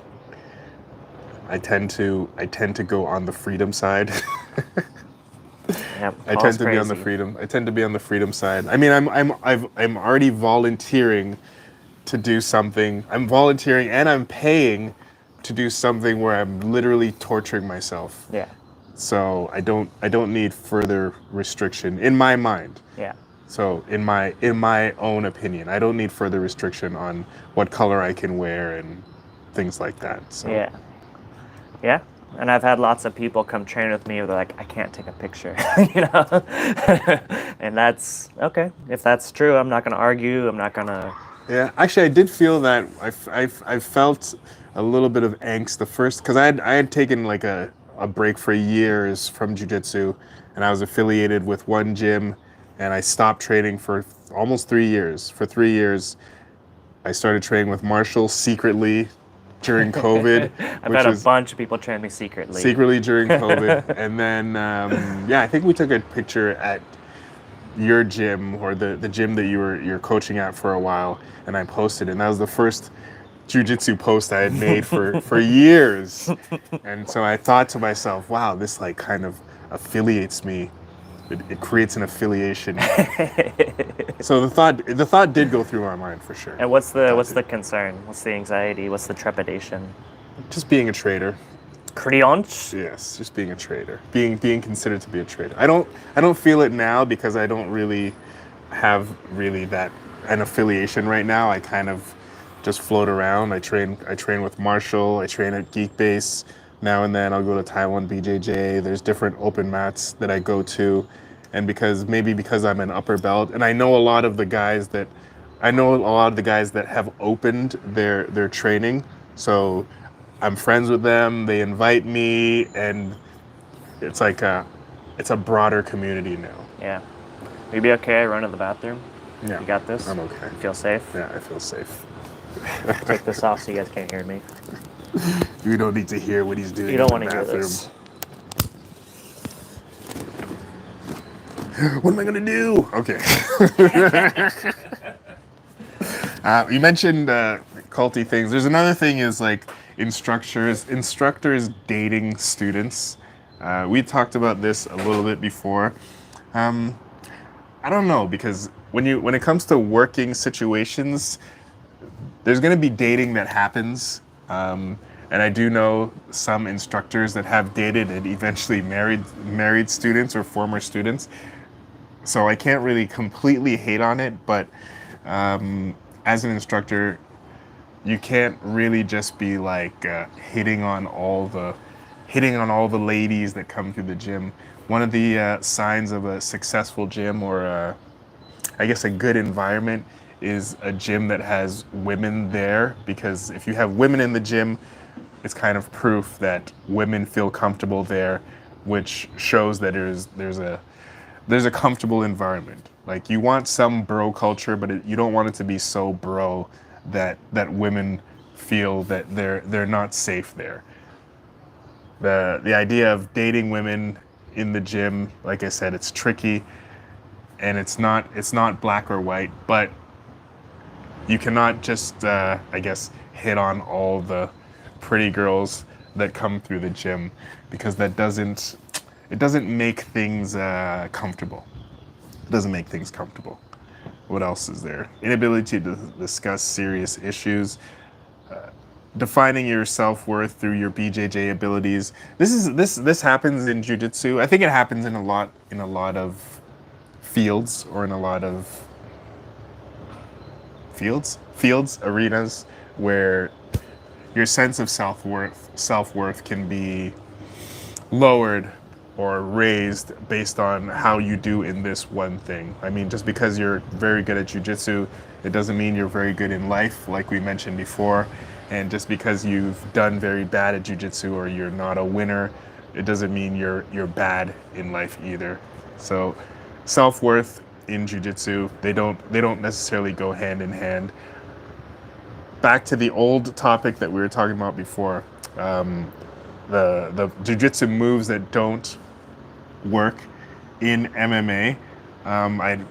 I tend to go on the freedom side. Yep, I tend to be on the freedom side. I mean, I'm already volunteering to do something. I'm volunteering and I'm paying to do something where I'm literally torturing myself. Yeah. So I don't need further restriction in my mind. Yeah. So in my own opinion, I don't need further restriction on what color I can wear and things like that. So Yeah. Yeah. And I've had lots of people come train with me where they're like, I can't take a picture, you know? And that's okay. If that's true, I'm not going to argue. I'm not going to. Yeah, actually, I did feel that I felt a little bit of angst the first, because I had taken like a break for years from jiu-jitsu, and I was affiliated with one gym, and I stopped training for almost 3 years. For 3 years, I started training with Marshall secretly during COVID. I've had a bunch of people train me secretly. Secretly during COVID. And then, I think we took a picture at your gym, or the gym that you're coaching at for a while, and I posted it. And that was the first jiu-jitsu post I had made for years. And so I thought to myself, wow, this like kind of affiliates me. It creates an affiliation. So the thought did go through my mind for sure. And what's the concern? What's the anxiety? What's the trepidation? Just being a trader. Crionch? Yes, just being a trader. Being considered to be a trader. I don't feel it now because I don't really have an affiliation right now. I kind of just float around. I train with Marshall. I train at Geek Base. Now and then I'll go to Taiwan BJJ. There's different open mats that I go to. And because I'm an upper belt, and I know a lot of the guys that have opened their training. So I'm friends with them. They invite me, and it's like it's a broader community now. Yeah. Will you be okay? I run to the bathroom. Yeah. You got this? I'm okay. You feel safe? Yeah, I feel safe. Take this off so you guys can't hear me. You don't need to hear what he's doing. You don't want in to the hear bathroom. this. What am I gonna do? Okay. You mentioned culty things. There's another thing is like instructors dating students. We talked about this a little bit before. I don't know, because when it comes to working situations, there's gonna be dating that happens. And I do know some instructors that have dated and eventually married students or former students. So I can't really completely hate on it, but as an instructor, you can't really just be like hitting on all the ladies that come through the gym. One of the signs of a successful gym, or I guess a good environment, is a gym that has women there, because if you have women in the gym, it's kind of proof that women feel comfortable there, which shows that there's a comfortable environment. Like, you want some bro culture, but you don't want it to be so bro that women feel that they're not safe there. The idea of dating women in the gym, like I said, it's tricky, and it's not black or white, but you cannot just I guess hit on all the pretty girls that come through the gym, because it doesn't make things comfortable. It doesn't make things comfortable. What else is there? Inability to discuss serious issues. Defining your self-worth through your BJJ abilities. This happens in jiu-jitsu. I think it happens in a lot of fields, or in a lot of arenas, where your sense of self-worth can be lowered or raised based on how you do in this one thing. I mean, just because you're very good at jiu-jitsu, it doesn't mean you're very good in life, like we mentioned before. And just because you've done very bad at jiu-jitsu or you're not a winner, it doesn't mean you're bad in life either. So self-worth in jiu-jitsu, they don't necessarily go hand in hand. Back to the old topic that we were talking about before, the jiu-jitsu moves that don't work in MMA.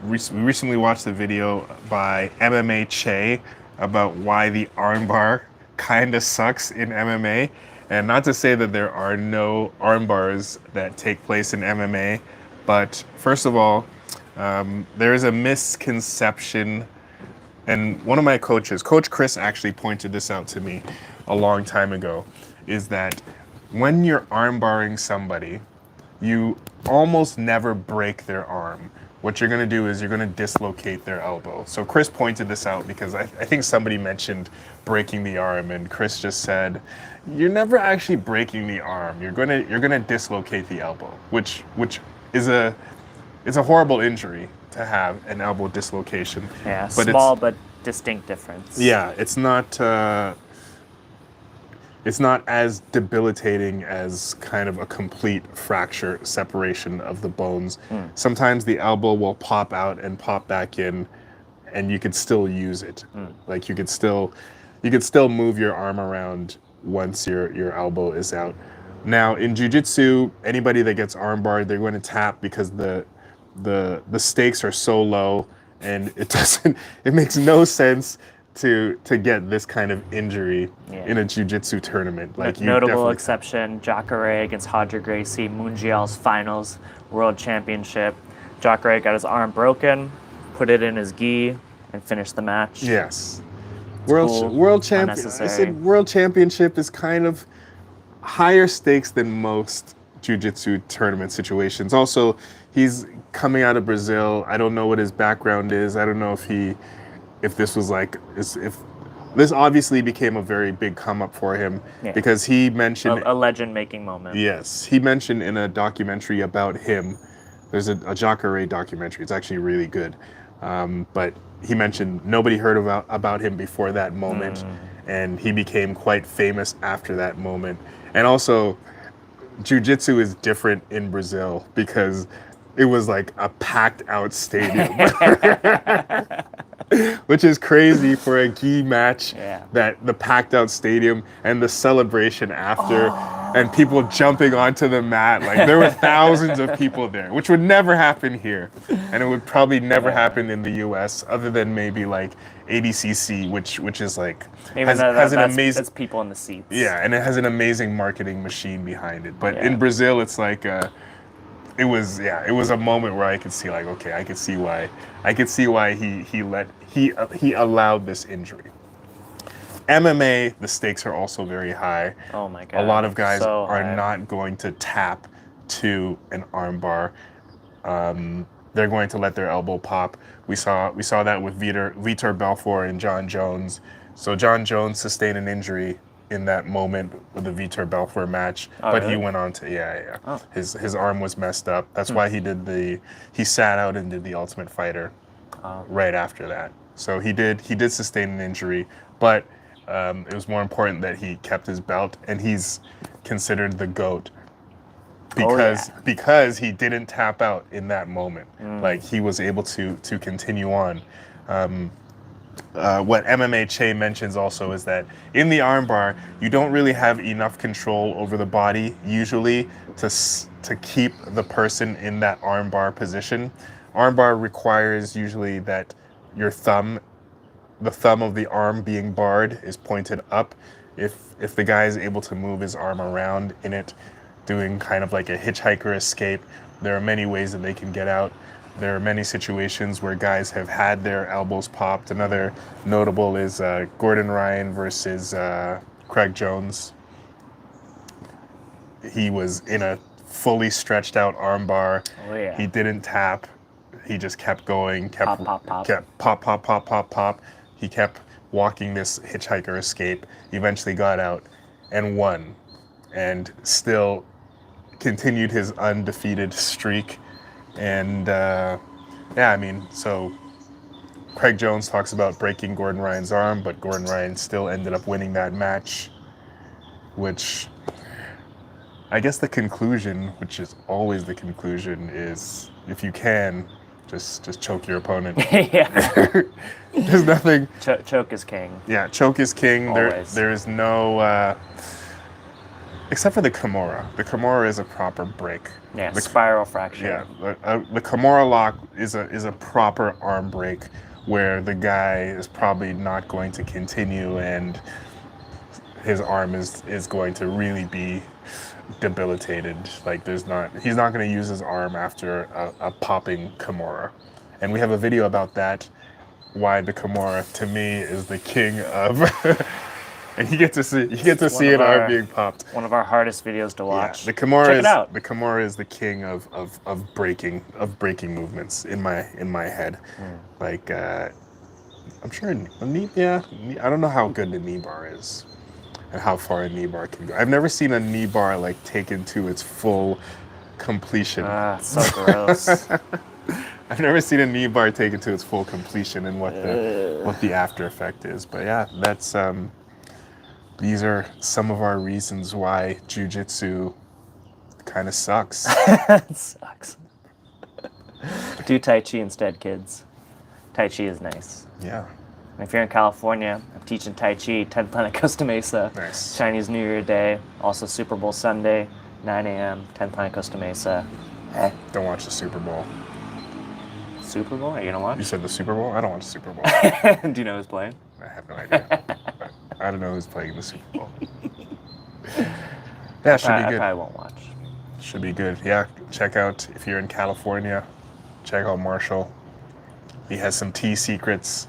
We recently watched a video by MMA Che about why the armbar kind of sucks in MMA. And not to say that there are no armbars that take place in MMA, but first of all, there is a misconception. And one of my coaches, Coach Chris, actually pointed this out to me a long time ago, is that when you're armbarring somebody, you almost never break their arm. What you're going to do is you're going to dislocate their elbow. So Chris pointed this out because I think somebody mentioned breaking the arm, and Chris just said, "You're never actually breaking the arm. You're going to dislocate the elbow," which is it's a horrible injury to have, an elbow dislocation. Yeah, but small but distinct difference. Yeah, it's not as debilitating as kind of a complete fracture separation of the bones. Sometimes the elbow will pop out and pop back in, and you could still use it. Like you could still move your arm around once your elbow is out. Now in jiu-jitsu, anybody that gets armbarred, they're going to tap because the stakes are so low, and it makes no sense to get this kind of injury in a jiu-jitsu tournament. Like notable exception, Jacare against Roger Gracie, Mundial's finals world championship. Jacare got his arm broken, put it in his gi, and finished the match. Yes. World championship is kind of higher stakes than most jiu-jitsu tournament situations. Also, he's coming out of Brazil. I don't know what his background is. I don't know if this was like, if this obviously became a very big come up for him because he mentioned a legend making moment. Yes, he mentioned in a documentary about him. There's a Jacare documentary. It's actually really good. But he mentioned nobody heard about him before that moment, and he became quite famous after that moment. And also, jiu-jitsu is different in Brazil because it was like a packed out stadium. Which is crazy for a gi match, that the packed out stadium and the celebration after and people jumping onto the mat. Like there were thousands of people there, which would never happen here. And it would probably never happen in the US other than maybe like ADCC, which is like, has an amazing, that's people in the seats. Yeah, and it has an amazing marketing machine behind it. But in Brazil, it's like, it was a moment where I could see like, okay, I could see why he allowed this injury. MMA, the stakes are also very high. Oh my God. A lot of guys are not going to tap to an armbar. They're going to let their elbow pop. We saw that with Vitor Belfort and John Jones. So John Jones sustained an injury in that moment with the Vitor Belfort match, but he went on to his arm was messed up. That's why he sat out and did the Ultimate Fighter right after that. So he did sustain an injury, but it was more important that he kept his belt, and he's considered the GOAT because he didn't tap out in that moment. Like he was able to continue on. What MMA Che mentions also is that in the armbar, you don't really have enough control over the body usually to keep the person in that armbar position. Armbar requires usually that the thumb of the arm being barred is pointed up. If the guy is able to move his arm around in it, doing kind of like a hitchhiker escape, there are many ways that they can get out. There are many situations where guys have had their elbows popped. Another notable is Gordon Ryan versus Craig Jones. He was in a fully stretched out armbar. Oh, yeah. He didn't tap. He just kept going, kept pop. pop. He kept walking this hitchhiker escape. Eventually got out and won. And still, continued his undefeated streak. And yeah, I mean, so Craig Jones talks about breaking Gordon Ryan's arm, but Gordon Ryan still ended up winning that match, which I guess the conclusion, which is always the conclusion, is if you can, just choke your opponent. Yeah. There's nothing. Choke is king. Yeah, choke is king. Always. There is no, except for the Kimura. The Kimura is a proper break. Yeah, the spiral fracture. Yeah, the Kimura lock is a proper arm break where the guy is probably not going to continue and his arm is going to really be debilitated. Like he's not going to use his arm after a popping Kimura. And we have a video about that, why the Kimura to me is the king of and you get to see an arm being popped. One of our hardest videos to watch. Yeah, the Kimura Check it out. The Kimura is the king of breaking movements in my head. Like I'm sure a knee, I don't know how good the knee bar is and how far a knee bar can go. I've never seen a knee bar like taken to its full completion. So gross. I've never seen a knee bar taken to its full completion and what the after effect is. But yeah, that's these are some of our reasons why jiu-jitsu kind of sucks. It sucks. Do Tai Chi instead, kids. Tai Chi is nice. Yeah. And if you're in California, I'm teaching Tai Chi, 10th Planet Costa Mesa. Nice. Chinese New Year Day, also Super Bowl Sunday, 9 a.m., 10th Planet Costa Mesa. Don't watch the Super Bowl. Super Bowl? Are you going to watch? You said the Super Bowl? I don't watch the Super Bowl. Do you know who's playing? I have no idea. I don't know who's playing the Super Bowl. Yeah, it should be good. I probably won't watch. Should be good. Yeah, check out, if you're in California, check out Marshall. He has some tea secrets.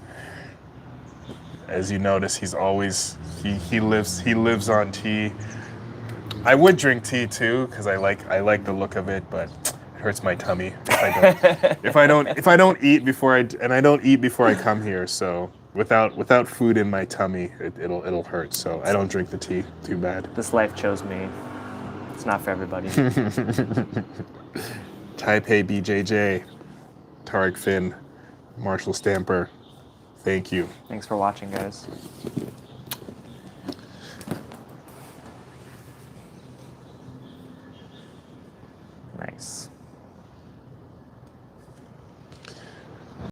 As you notice, he's always, he lives on tea. I would drink tea too, because I like the look of it, but it hurts my tummy if I don't eat before I don't eat before I come here. So without food in my tummy, it'll hurt. So I don't drink the tea too bad. This life chose me. It's not for everybody. Taipei BJJ, Tariq Finn, Marshall Stamper, thank you. Thanks for watching, guys. Nice.